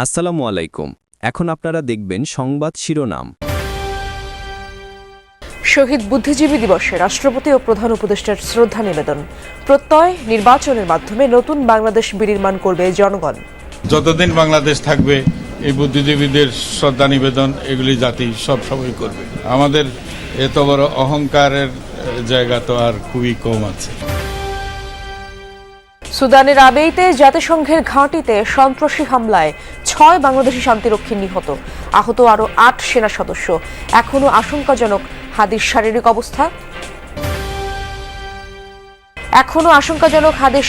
আসসালামু আলাইকুম। এখন আপনারা দেখবেন সংবাদ শিরোনাম। শহীদ বুদ্ধিজীবী দিবসে রাষ্ট্রপতি ও প্রধান উপদেষ্টার শ্রদ্ধা নিবেদন। প্রত্যয়, নির্বাচনের মাধ্যমে নতুন বাংলাদেশ বিনির্মাণ করবে জনগণ। যতদিন বাংলাদেশ থাকবে এই বুদ্ধিজীবীদের শ্রদ্ধা নিবেদন এগুলি জাতি সব সময় করবে। আমাদের এত বড় অহংকারের জায়গা তো আর খুবই কম আছে। সুদানের আবেইতে জাতিসংঘের ঘাঁটিতে সন্ত্রাসী হামলায় 6 বাংলাদেশি শান্তিরক্ষী নিহত, আহত আরও 8 সেনা সদস্য। এখনও আশঙ্কাজনক হাদির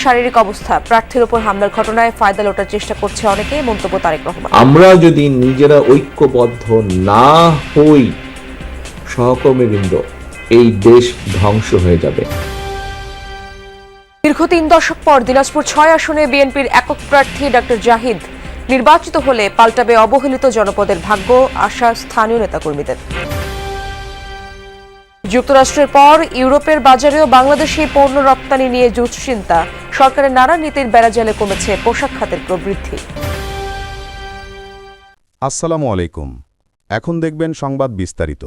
শারীরিক অবস্থা। প্রার্থীর উপর হামলার ঘটনায় ফায়দা লোটার চেষ্টা করছে অনেকে, মন্তব্য তারেক রহমান। আমরা যদি নিজেরা ঐক্যবদ্ধ না হই সহকর্মীবৃন্দ, এই দেশ ধ্বংস হয়ে যাবে। দীর্ঘ 3 দশক পর দিনাজপুর 6 আসনে বিএনপির একক প্রার্থী ডক্টর জাহিদ নির্বাচিত হলে পাল্টাবে অবহেলিত জনপদের ভাগ্য, আশা স্থানীয় নেতাকর্মীদের। যুক্তরাষ্ট্রের পর ইউরোপের বাজারেও বাংলাদেশি পণ্য রপ্তানি নিয়ে দুশ্চিন্তা। সরকারের নানা নীতির বেড়াজালে কমেছে পোশাক খাতের প্রবৃদ্ধি। আসসালামু আলাইকুম। এখন দেখবেন সংবাদ বিস্তারিত।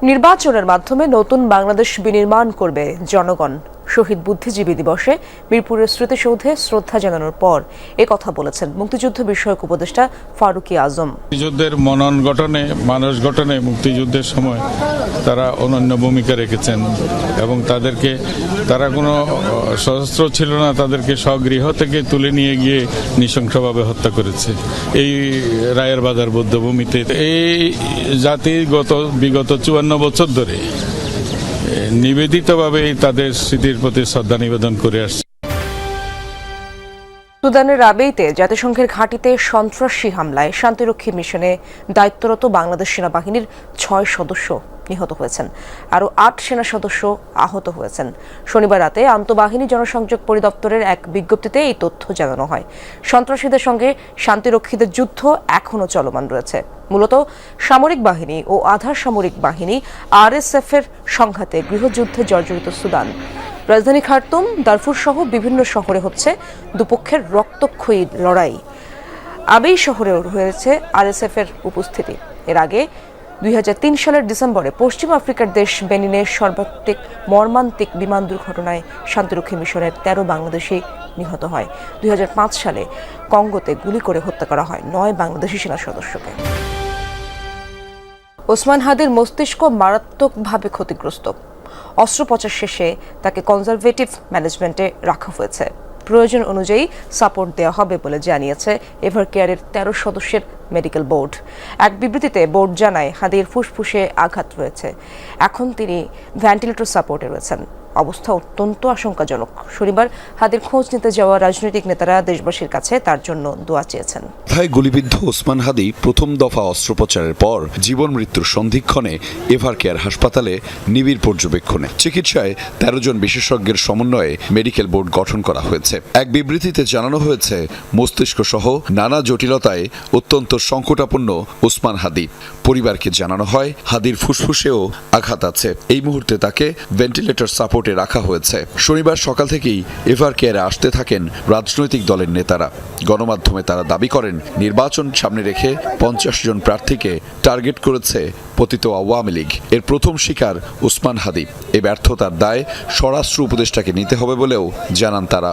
নির্বাচনের মাধ্যমে নতুন বাংলাদেশ বিনির্মাণ করবে জনগণ। শহীদ বুদ্ধিজীবী দিবসে মিরপুরের স্মৃতিসৌধে শ্রদ্ধা জানানোর পর কথা বলেছেন মুক্তিযুদ্ধ বিষয়ক উপদেষ্টা ফারুকী আজম। মুক্তিযুদ্ধের মনন গঠনে, মানুষ গঠনে মুক্তিযুদ্ধের সময় তারা অনন্য ভূমিকা রেখেছেন এবং তারা কোনো সশস্ত্র ছিল না, তাদেরকে স্বগৃহ থেকে তুলে নিয়ে গিয়ে নৃশংসভাবে হত্যা করেছে এই রায়ের বাজার বৌদ্ধভূমিতে। এই জাতি বিগত 54 বছর ধরে নিবেদিতভাবে তাদের স্মৃতির প্রতি শ্রদ্ধা নিবেদন করে আসছে। সুদানের আবেইতে জাতিসংঘের ঘাঁটিতে সন্ত্রাসী হামলায় শান্তিরক্ষী মিশনে দায়িত্বরত বাংলাদেশ সেনাবাহিনীর 6 সদস্য নিহত হয়েছেন, আরও 8 সেনা সদস্য আহত হয়েছেন। শনিবার রাতে আন্তঃবাহিনী জনসংযোগ পরিদপ্তরের এক বিজ্ঞপ্তিতে এই তথ্য জানানো হয়। সন্ত্রাসীদের সঙ্গে শান্তিরক্ষীদের যুদ্ধ এখনও চলমান রয়েছে। মূলত সামরিক বাহিনী ও আধা সামরিক বাহিনী RSF এর সংঘাতে গৃহযুদ্ধে জর্জরিত সুদান। রাজধানী খার্তুম, দারফুর সহ বিভিন্ন শহরে হচ্ছে দুপক্ষের রক্তক্ষয়ী লড়াই। আবেই শহরেও রয়েছে RSF এর উপস্থিতি। এর আগে 2003 সালের ডিসেম্বরে পশ্চিম আফ্রিকার দেশ বেনিনের সর্বাধিক মর্মান্তিক বিমান দুর্ঘটনায় শান্তিরক্ষী মিশনের 13 বাংলাদেশি নিহত হয়। 2005 সালে কঙ্গোতে গুলি করে হত্যা করা হয় 9 বাংলাদেশি সেনা সদস্যকে। ওসমান হাদির মস্তিষ্ক মারাত্মকভাবে ক্ষতিগ্রস্ত। অস্ত্রোপচার শেষে তাকে কনজারভেটিভ ম্যানেজমেন্টে রাখা হয়েছে। প্রয়োজন অনুযায়ী সাপোর্ট দেওয়া হবে বলে জানিয়েছে এভারকেয়ারের 13 সদস্যের মেডিকেল বোর্ড। এক বিবৃতিতে বোর্ড জানায় হাদির ফুসফুসে আঘাত রয়েছে। এখন তিনি ভেন্টিলেটর সাপোর্টে রয়েছেন। অবস্থা অত্যন্ত আশঙ্কাজনক। শনিবার হাদির খোঁজ নিতে যাওয়া রাজনৈতিক নেতারা দেশবাসীর কাছে তার জন্য দোয়া চেয়েছেন। গুলিবিদ্ধ ওসমান হাদি প্রথম দফা অস্ত্রোপচারের পর জীবন মৃত্যুর সন্ধিক্ষণে এভারকেয়ার হাসপাতালে নিবিড় পর্যবেক্ষণে চিকিৎসায় 13 জন বিশেষজ্ঞের সমন্বয়ে মেডিকেল বোর্ড গঠন করা হয়েছে। এক বিবৃতিতে জানানো হয়েছে, মস্তিষ্ক সহ নানা জটিলতায় অত্যন্ত সংকটাপন্ন ওসমান হাদি। পরিবারকে জানানো হয় হাদির ফুসফুসেও আঘাত আছে। এই মুহূর্তে তাকে ভেন্টিলেটর সাপোর্টে রাখা হয়েছে। শনিবার সকাল থেকেই এভারকেয়ারে আসতে থাকেন রাজনৈতিক দলের নেতারা। গণমাধ্যমে তারা দাবি করেন, নির্বাচন সামনে রেখে 50 জন প্রার্থীকে টার্গেট করেছে পতিত আওয়ামী লীগ। এর প্রথম শিকার ওসমান হাদি। এই ব্যর্থতার দায় স্বরাষ্ট্র উপদেষ্টাকে নিতে হবে বলেও জানান তারা।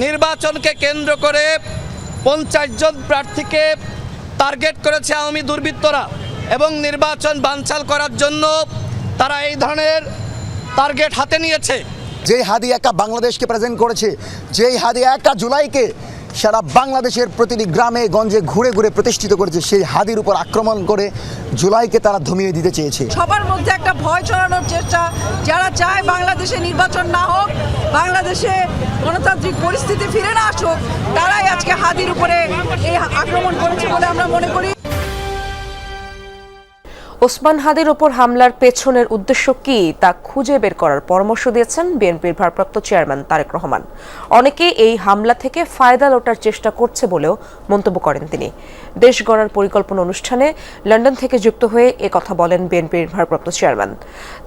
নির্বাচনকে কেন্দ্র করে 50 জন প্রার্থীকে টার্গেট করেছে আওয়ামী দুর্বৃত্তরা এবং নির্বাচন বানচাল করার জন্য তারা এই ধরনের টার্গেট হাতে নিয়েছে। যেই হাদি একা বাংলাদেশকে প্রেজেন্ট করেছে, যেই হাদি একা জুলাইকে সারা বাংলাদেশের প্রতিটি গ্রামে গঞ্জে ঘুরে ঘুরে প্রতিষ্ঠিত করেছে, সেই হাদির উপর আক্রমণ করে জুলাইকে তারা ধমিয়ে দিতে চেয়েছে। সবার মধ্যে একটা ভয় ছড়ানোর চেষ্টা, যারা চায় বাংলাদেশে নির্বাচন না হোক, বাংলাদেশে গণতান্ত্রিক পরিস্থিতি ফিরে না আসুক, তারাই আজকে হাদির উপরে এই আক্রমণ করেছে বলে আমরা মনে করি। ওসমান হাদির ওপর হামলার পেছনের উদ্দেশ্য কি তা খুঁজে বের করার পরামর্শ দিয়েছেন বিএনপির ভারপ্রাপ্ত চেয়ারম্যান তারেক রহমান। অনেকে এই হামলা থেকে ফায়দা লোটার চেষ্টা করছে বলেও মন্তব্য করেন তিনি। দেশ গড়ার পরিকল্পনা অনুষ্ঠানে লন্ডন থেকে যুক্ত হয়ে কথা বলেন বিএনপির ভারপ্রাপ্ত চেয়ারম্যান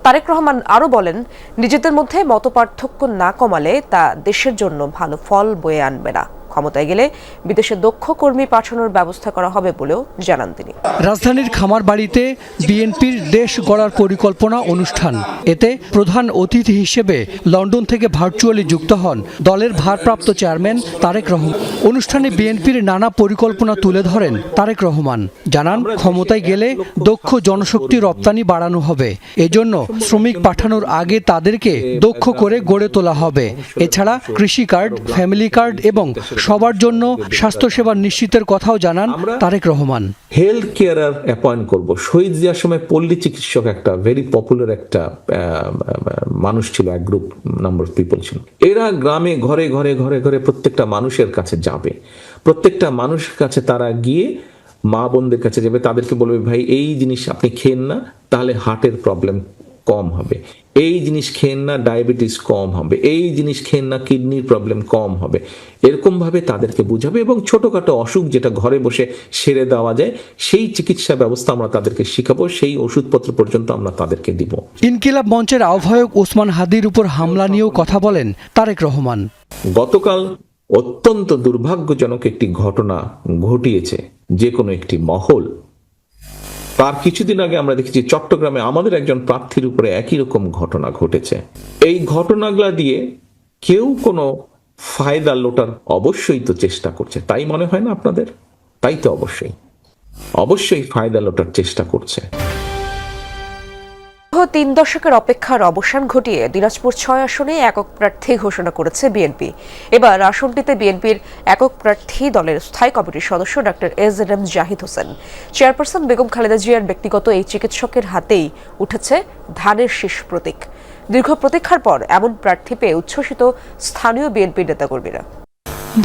তারেক রহমান। আরও বলেন, নিজেদের মধ্যে মতপার্থক্য না কমালে তা দেশের জন্য ভালো ফল বয়ে আনবে না। ক্ষমতায় গেলে বিদেশে দক্ষ কর্মী পাঠানোর ব্যবস্থা করা হবে বলেও জানান তিনি। রাজধানীর খামারবাড়িতে বিএনপির দেশ গড়ার পরিকল্পনা অনুষ্ঠান। এতে প্রধান অতিথি হিসেবে লন্ডন থেকে ভার্চুয়ালি যুক্ত হন দলের ভারপ্রাপ্ত চেয়ারম্যান তারেক রহমান। অনুষ্ঠানে বিএনপির নানা পরিকল্পনা তুলে ধরেন তারেক রহমান। জানান, ক্ষমতায় গেলে দক্ষ জনশক্তি রপ্তানি বাড়ানো হবে। এজন্য শ্রমিক পাঠানোর আগে তাদেরকে দক্ষ করে গড়ে তোলা হবে। এছাড়া কৃষি কার্ড, ফ্যামিলি কার্ড এবং সবার জন্য স্বাস্থ্যসেবা নিশ্চিতের কথাও জানান Tarek Rahman. Health carer appoint করব। শহীদ জিয়ার সময় পল্লী চিকিৎসক একটা ভেরি পপুলার একটা মানুষ ছিল, এক গ্রুপ নাম্বার অফ পিপল ছিল। এরা গ্রামে ঘরে ঘরে ঘরে ঘরে প্রত্যেকটা মানুষের কাছে যাবে, প্রত্যেকটা মানুষের কাছে তারা গিয়ে মা বোনদের কাছে যাবে, তাদেরকে বলবে ভাই এই জিনিস আপনি খেন না, তাহলে হার্টের প্রবলেম কম হবে, এই জিনিস খেন না ডায়াবেটিস কম হবে, এই জিনিস খেন না কিডনির প্রবলেম কম হবে। এরকম ভাবে তাদেরকে বুঝাবে এবং ছোটখাটো অসুখ যেটা ঘরে বসে সেরে দেওয়া যায় সেই চিকিৎসা ব্যবস্থা আমরা তাদেরকে শিখাবো, সেই ওষুধপত্র পর্যন্ত আমরা তাদেরকে দিব। ইনকিলাব মঞ্চের আহ্বায়ক ওসমান হাদির উপর হামলা নিয়েও কথা বলেন তারেক রহমান। গতকাল অত্যন্ত দুর্ভাগ্যজনক একটি ঘটনা ঘটিয়েছে যে কোনো একটি মহল। তার কিছুদিন আগে আমরা দেখেছি চট্টগ্রামে আমাদের একজন প্রার্থীর উপরে একই রকম ঘটনা ঘটেছে। এই ঘটনাগুলা দিয়ে কেউ কোনো ফায়দা লোটার অবশ্যই তো চেষ্টা করছে, তাই মনে হয় না আপনাদের? তাই তো অবশ্যই ফায়দা লোটার চেষ্টা করছে। 3 দশকের অপেক্ষার অবসান ঘটিয়ে দিনাজপুর 6 আসনে একক প্রার্থী ঘোষণা করেছে বিএনপি। এবার আসনটিতে বিএনপির একক প্রার্থী দলের স্থায়ী কমিটির সদস্য doctor AZM Zahid Hossain. Chairperson Begum Khaleda জিয়ার ব্যক্তিগত এই চিকিৎসকের হাতেই উঠেছে ধানের শীষ প্রতীক। দীর্ঘ প্রতীক্ষার পর এমন প্রার্থী পেয়ে উচ্ছ্বসিত স্থানীয় বিএনপি নেতাকর্মীরা।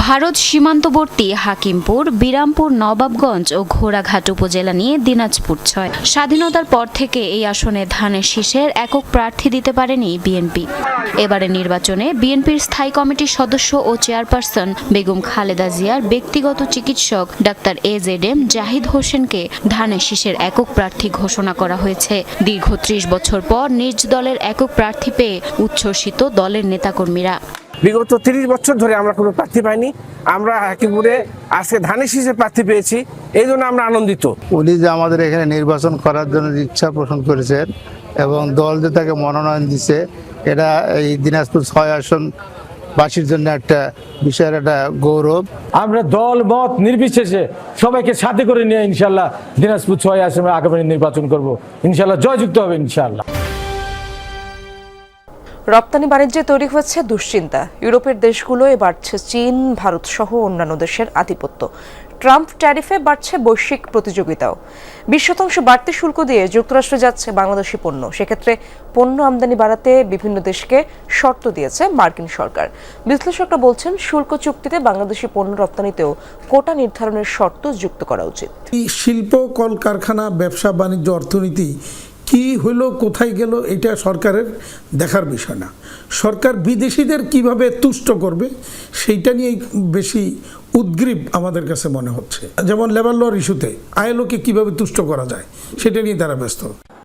ভারত সীমান্তবর্তী হাকিমপুর, বিরামপুর, নবাবগঞ্জ ও ঘোড়াঘাট উপজেলা নিয়ে দিনাজপুর 6। স্বাধীনতার পর থেকে এই আসনে ধানের শীষের একক প্রার্থী দিতে পারেনি বিএনপি। এবারে নির্বাচনে বিএনপির স্থায়ী কমিটির সদস্য ও চেয়ারপারসন বেগম খালেদা জিয়ার ব্যক্তিগত চিকিৎসক ডাক্তার এজেডএম জাহিদ হোসেনকে ধানের শীষের একক প্রার্থী ঘোষণা করা হয়েছে। দীর্ঘ 30 বছর পর নিজ দলের একক প্রার্থী পেয়ে উচ্ছ্বসিত দলের নেতাকর্মীরা। বিগত 30 বছর ধরে আমরা কোনো প্রার্থী পাইনি, আমরা হাকিমপুরে আজকে ধানের শীষের প্রার্থী পেয়েছি, এই জন্য আমরা আনন্দিত। উনি যে আমাদের এখানে নির্বাচন করার জন্য ইচ্ছা পোষণ করেছেন এবং দল যে তাকে মনোনয়ন দিছে, এটা এই দিনাজপুর 6 আসন বাসীর জন্য একটা বিশাল একটা গৌরব। আমরা দল মত নির্বিশেষে সবাইকে সাথে করে নিয়ে ইনশাল্লাহ দিনাজপুর 6 আসনে আগামী নির্বাচন করব, ইনশাল্লাহ জয়যুক্ত হবে ইনশাল্লাহ। রপ্তানি বাণিজ্যে তৈরি হয়েছে দুশ্চিন্তা। ইউরোপের দেশগুলোয় বাড়ছে চীন, ভারত সহ অন্যান্য দেশের আধিপত্য। ট্রাম্প ট্যারিফে বাড়ছে বৈশ্বিক প্রতিযোগিতাও। 20% বাড়তি শুল্ক দিয়ে যুক্তরাষ্ট্রে যাচ্ছে বাংলাদেশি পণ্য। সেক্ষেত্রে পণ্য আমদানি বাড়াতে বিভিন্ন দেশকে শর্ত দিয়েছে মার্কিন সরকার। বিশ্লেষকরা বলছেন, শুল্ক চুক্তিতে বাংলাদেশি পণ্য রপ্তানিতেও কোটা নির্ধারণের শর্ত যুক্ত করা উচিত। শিল্প, কলকারখানা, ব্যবসা বাণিজ্য, অর্থনীতি কি হলো, কোথায় গেল, এটা সরকারের দেখার বিষয় না। সরকার বিদেশিদের কিভাবে তুষ্ট করবে সেইটা নিয়েই বেশি উদ্গ্রীব আমাদের কাছে মনে হচ্ছে। যেমন লেবার লর ইস্যুতে আইএলওকে কিভাবে তুষ্ট করা যায় সেটা নিয়ে তারা ব্যস্ত।